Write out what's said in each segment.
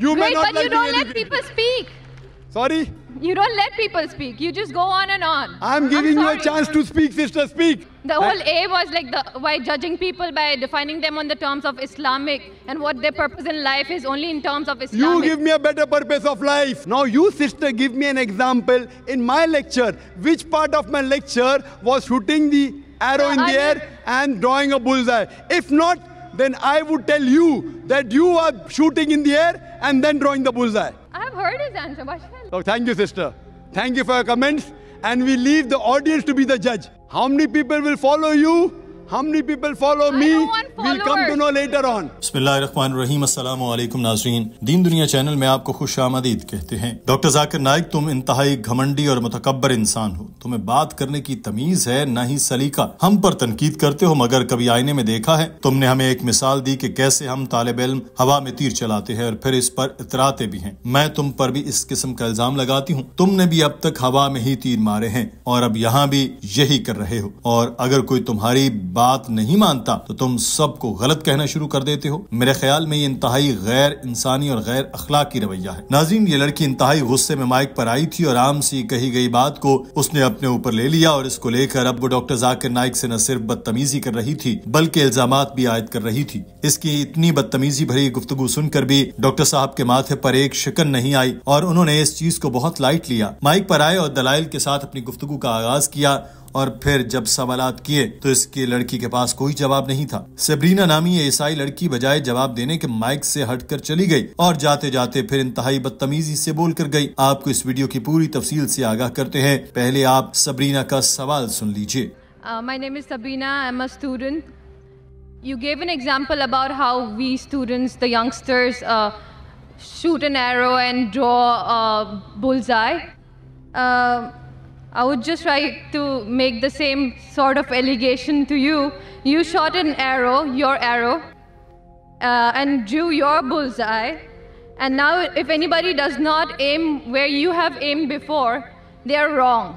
You may Wait, not but like you don't being let educated. people speak. Sorry? You don't let people speak. You just go on and on. I'm giving you a sorry. chance to speak, sister, speak. The whole A was like why judging people by defining them on the terms of Islamic and what their purpose in life is only in terms of You Islamic. give me a better purpose of life. Now you, sister, give me an example in my lecture. Which part of my lecture was shooting the arrow in the air and drawing a bullseye? If not, then I would tell you that you are shooting in the air and then drawing the bullseye. I have heard his answer. So thank you, sister. Thank you for your comments. And we leave the audience to be the judge. How many people will follow you? How many people follow me? We'll come to know later on. बिस्मिल्लाहिर्रहमानिर्रहीम, अस्सलामु अलैकुम नाज़रीन। दीन दुनिया channel में आपको खुशामदीद कहते हैं। Doctor Zakir Naik, तुम इंतहाई घमंडी और मुतकब्बर इंसान हो। तुम्हें बात करने की तमीज है, ना ही सलीका। हम पर तनकीद करते हो, मगर कभी आईने में देखा है? तुमने हमें एक मिसाल दी कि कैसे हम तालिब इल्म हवा में तीर चलाते हैं और फिर इस पर इतराते भी हैं। मैं तुम पर भी इस किस्म का इल्जाम लगाती हूँ। तुमने भी अब तक हवा में ही तीर मारे हैं और अब यहाँ भी यही कर रहे हो। और अगर कोई तुम्हारी बात नहीं मानता तो तुम सबको गलत कहना शुरू कर देते हो। मेरे ख्याल में ये इंतहाई गैर इंसानी और गैर अखलाकी रवैया है। नाज़रीन, ये लड़की इंतहाई गुस्से में माइक पर आई थी और आम सी कही गई बात को उसने अपने ऊपर ले लिया और इसको लेकर अब वो डॉक्टर जाकिर नाइक से न सिर्फ बदतमीजी कर रही थी बल्कि इल्जामात भी आयद कर रही थी। इसकी इतनी बदतमीजी भरी गुफ्तगू सुनकर भी डॉक्टर साहब के माथे पर एक शिकन नहीं आई और उन्होंने इस चीज को बहुत लाइट लिया। माइक पर आए और दलाइल के साथ अपनी गुफ्तगू का आगाज किया और फिर जब सवालात किए तो इसकी लड़की के पास कोई जवाब नहीं था। सबरीना नामी ये ईसाई लड़की बजाय जवाब देने के माइक से हटकर चली गई और जाते जाते फिर इंतहाई बदतमीजी से बोलकर गई। आपको इस वीडियो की पूरी तफसील से आगाह करते हैं। पहले आप सबरीना का सवाल सुन लीजिए। My name is Sabina. I'm a student. You gave an example about how we students, the youngsters, shoot an arrow and draw a bullseye. I would just like to make the same sort of allegation to you. You shot an arrow, your arrow, and drew your bullseye. And now if anybody does not aim where you have aimed before, they are wrong.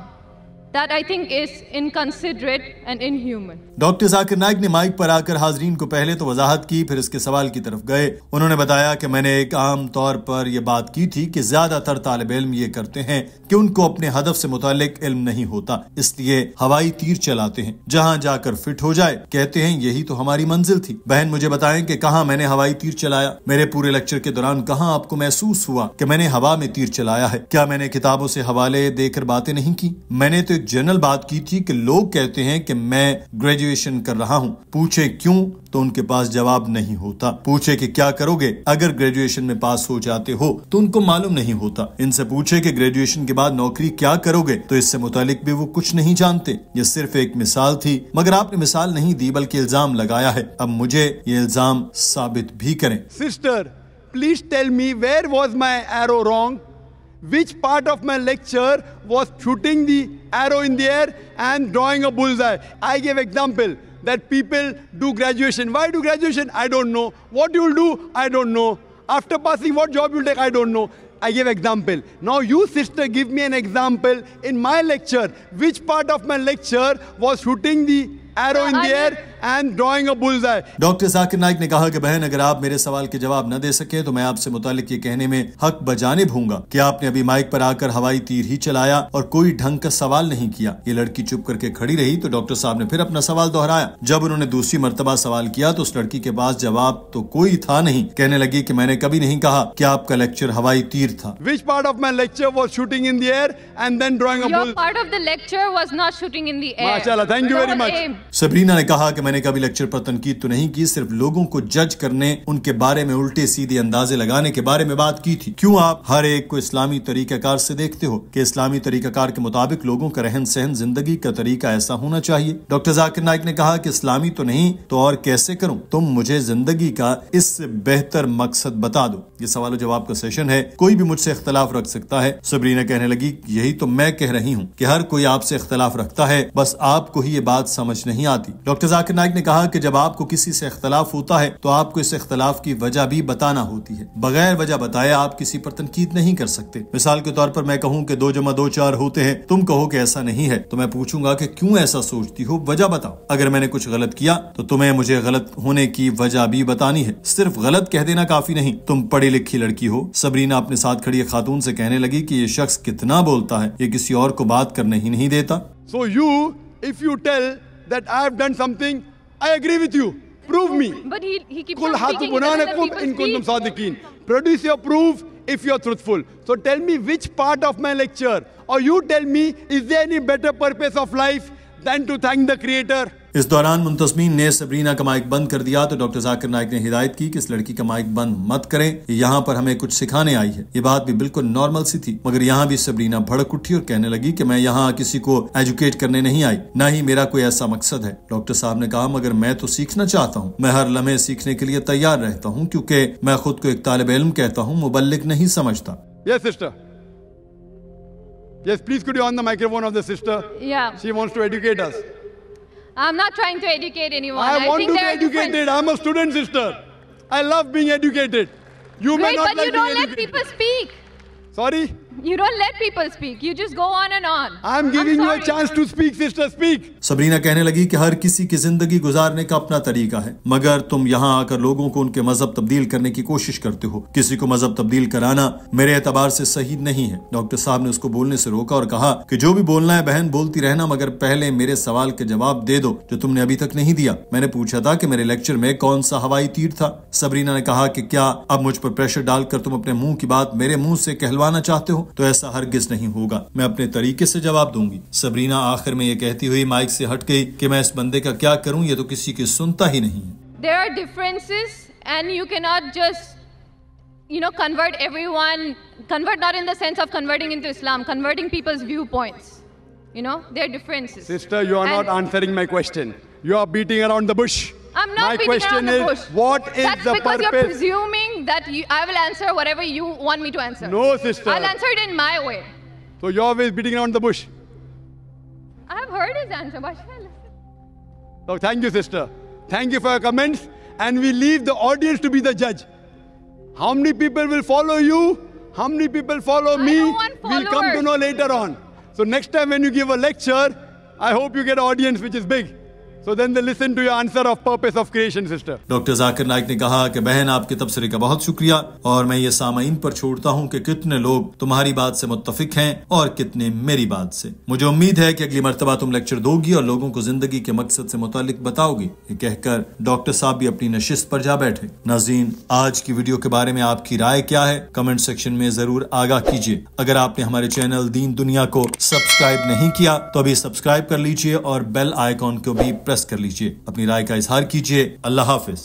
That I think is inconsiderate and inhuman. Doctor Zakir Naik ने mic पर आकर हाजरीन को पहले तो वजाहत की, फिर इसके सवाल की तरफ गए। उन्होंने बताया कि मैंने एक आम तौर पर यह बात की थी कि ज्यादातर तालिब इल्म ये करते हैं कि उनको अपने हदफ से मुतालिक इल्म नहीं होता, इसलिए हवाई तीर चलाते हैं, जहां जाकर फिट हो जाए। कहते हैं यही तो हमारी मंजिल थी। बहन मुझे बताएं कि कहां मैंने हवाई तीर चलाया? मेरे पूरे लेक्चर के दौरान कहां आपको महसूस हुआ कि मैंने हवा में तीर चलाया है? क्या मैंने किताबों से हवाले देकर बातें नहीं की? मैंने तो जनरल बात की थी कि लोग कहते हैं कि मैं ग्रेजुएशन कर रहा हूं, पूछे क्यों तो उनके पास जवाब नहीं होता। पूछे कि क्या करोगे अगर ग्रेजुएशन में पास हो जाते हो तो उनको मालूम नहीं होता। इनसे पूछे कि ग्रेजुएशन के बाद नौकरी क्या करोगे तो इससे मुतालिक भी वो कुछ नहीं जानते। ये सिर्फ एक मिसाल थी, मगर आपने मिसाल नहीं दी बल्कि इल्जाम लगाया है। अब मुझे ये इल्जाम साबित भी करें। Sister, please tell me where was my arrow wrong? Which part of my lecture was shooting the arrow in the air and drawing a bullseye? I gave example that people do graduation. Why do graduation? I don't know. What you'll do? I don't know. After passing, what job you'll take? I don't know. I gave example. Now you, sister, give me an example in my lecture. Which part of my lecture was shooting the arrow in the air and drawing a bullseye? Doctor Zakir Naik ने कहा कि बहन अगर आप मेरे सवाल के जवाब न दे सके तो मैं आपसे मुतालिक ये कहने में हक बजानिब हूंगा कि आपने अभी माइक पर आकर हवाई तीर ही चलाया और कोई ढंग का सवाल नहीं किया। ये लड़की चुप करके खड़ी रही तो डॉक्टर साहब ने फिर अपना सवाल दोहराया। जब उन्होंने दूसरी मर्तबा सवाल किया तो उस लड़की के पास जवाब तो कोई था नहीं। कहने लगी कि मैंने कभी नहीं कहा कि आपका लेक्चर हवाई तीर था। Which part of my lecture was shooting in the air and then drawing a bullseye? Your part of the lecture was not shooting in the air. माशाल्लाह, thank you very much. Sabrina ने कहा कि मैंने कभी lecture पर तनकीद तो नहीं की, सिर्फ लोगों को जज करने, उनके बारे में उल्टे सीधे अंदाजे लगाने के बारे में बात की थी। क्यों आप हर एक को इस्लामी तरीकाकार से देखते हो कि इस्लामी तरीकाकार के मुताबिक लोगों का रहन सहन, जिंदगी का तरीका ऐसा होना चाहिए? डॉक्टर जाकिर नाइक ने कहा कि इस्लामी तो नहीं तो और कैसे करूं? तुम मुझे जिंदगी का इससे बेहतर मकसद बता दो। ये सवाल जवाब का सेशन है, कोई भी मुझसे इख्तलाफ रख सकता है। सबरीना कहने लगी यही तो मैं कह रही हूँ कि हर कोई आपसे इख्तलाफ रखता है, बस आपको ही ये बात समझ नहीं आती। डॉक्टर जाकिर नाइक ने कहा कि जब आपको किसी से इख्तलाफ होता है तो आपको इस इख्तलाफ की वजह भी बताना होती है। बगैर वजह बताए आप किसी पर तनकीद नहीं कर सकते। मिसाल के तौर पर मैं कहूँ कि 2 + 2 4 होते हैं, तुम कहो कि ऐसा नहीं है, तो मैं पूछूंगा कि क्यों ऐसा सोचती हो, वजह बताओ। अगर मैंने कुछ गलत किया तो तुम्हें मुझे गलत होने की वजह भी बतानी है, सिर्फ गलत कह देना काफी नहीं। तुम पढ़ी लिखी लड़की हो। सबरीना अपने साथ खड़ी खातून से कहने लगी कि ये शख्स कितना बोलता है, ये किसी और को बात करने ही नहीं देता। So you, if you tell that I have done something, I agree with you. Prove me. But he keeps Kul on hatu speaking, he doesn't let burhanakum people in kuntum speak. sadiqin. Produce your proof if you are truthful. So tell me which part of my lecture, or you tell me, is there any better purpose of life than to thank the Creator? इस दौरान मुंतज़मीन ने Sabrina का mic बंद कर दिया तो doctor Zakir Naik ने हिदायत की कि इस लड़की का माइक बंद मत करें, यहाँ पर हमें कुछ सिखाने आई है। ये बात भी बिल्कुल नॉर्मल सी थी, मगर यहाँ भी सबरीना भड़क उठी और कहने लगी कि मैं यहाँ किसी को एजुकेट करने नहीं आई, ना ही मेरा कोई ऐसा मकसद है। डॉक्टर साहब ने कहा मगर मैं तो सीखना चाहता हूँ, मैं हर लम्हे सीखने के लिए तैयार रहता हूँ, क्योंकि मैं खुद को एक तालिब इल्म कहता हूँ, मुबल्लिग नहीं समझता। Yes, sister. Yes, please could you on the microphone of the sister? Yeah. She wants to educate us. I'm not trying to educate anyone. I want think to be there are different- educated. I'm a student, sister. I love being educated. You may Wait, not but like you don't being let educated. people speak. Sorry? You don't let people speak. You just go on and on. I'm giving you a sorry. chance to speak, sister. Speak. Sabrina कहने लगी कि हर किसी की जिंदगी गुजारने का अपना तरीका है, मगर तुम यहाँ आकर लोगों को उनके मजहब तब्दील करने की कोशिश करते हो। किसी को मजहब तब्दील कराना मेरे एतबार से सही नहीं है। डॉक्टर साहब ने उसको बोलने से रोका और कहा कि जो भी बोलना है बहन बोलती रहना, मगर पहले मेरे सवाल के जवाब दे दो जो तुमने अभी तक नहीं दिया। मैंने पूछा था कि मेरे लेक्चर में कौन सा हवाई तीर था। सबरीना ने कहा कि क्या अब मुझ पर प्रेशर डालकर तुम अपने मुंह की बात मेरे मुंह से कहलवाना चाहते हो? तो ऐसा हरगिज नहीं होगा, मैं अपने तरीके से जवाब दूंगी। सबरीना आखिर में ये कहती हुई माइक से हट गई कि मैं इस बंदे का क्या करूं, ये तो किसी की सुनता ही नहीं है। There are differences and you cannot just, convert everyone, convert not in the sense of converting into Islam, converting people's viewpoints. There are differences. Sister, you are And not answering my question. You are beating around the bush. I'm not My beating question around the is, bush. what is That's the because you're purpose? presuming that I will answer whatever you want me to answer. No, sister. I'll answer it in my way. So you're always beating around the bush. I've heard his answer, but shall I listen? So thank you, sister. Thank you for your comments. And we leave the audience to be the judge. How many people will follow you? How many people follow me? don't want We'll come to followers. know later on. So next time when you give a lecture, I hope you get an audience which is big. So then they listen to your answer of purpose of creation, sister. Doctor Zakir Naik ने कहा कि बहन आपके तबसरे का बहुत शुक्रिया और मैं ये सामाइन पर छोड़ता हूँ कि कितने लोग तुम्हारी बात से मुत्तफिक हैं और कितने मेरी बात से। मुझे उम्मीद है कि अगली मर्तबा तुम लेक्चर दोगी और लोगों को जिंदगी के मकसद से मुतालिक बताओगी। ये कहकर डॉक्टर साहब भी अपनी नशिस्त पर जा बैठे। नाज़रीन, आज की वीडियो के बारे में आपकी राय क्या है? कमेंट सेक्शन में जरूर आगाह कीजिए। अगर आपने हमारे चैनल दीन दुनिया को सब्सक्राइब नहीं किया तो अभी सब्सक्राइब कर लीजिए और बेल आइकॉन को भी प्रेस कर लीजिए। अपनी राय का इजहार कीजिए। अल्लाह हाफिज।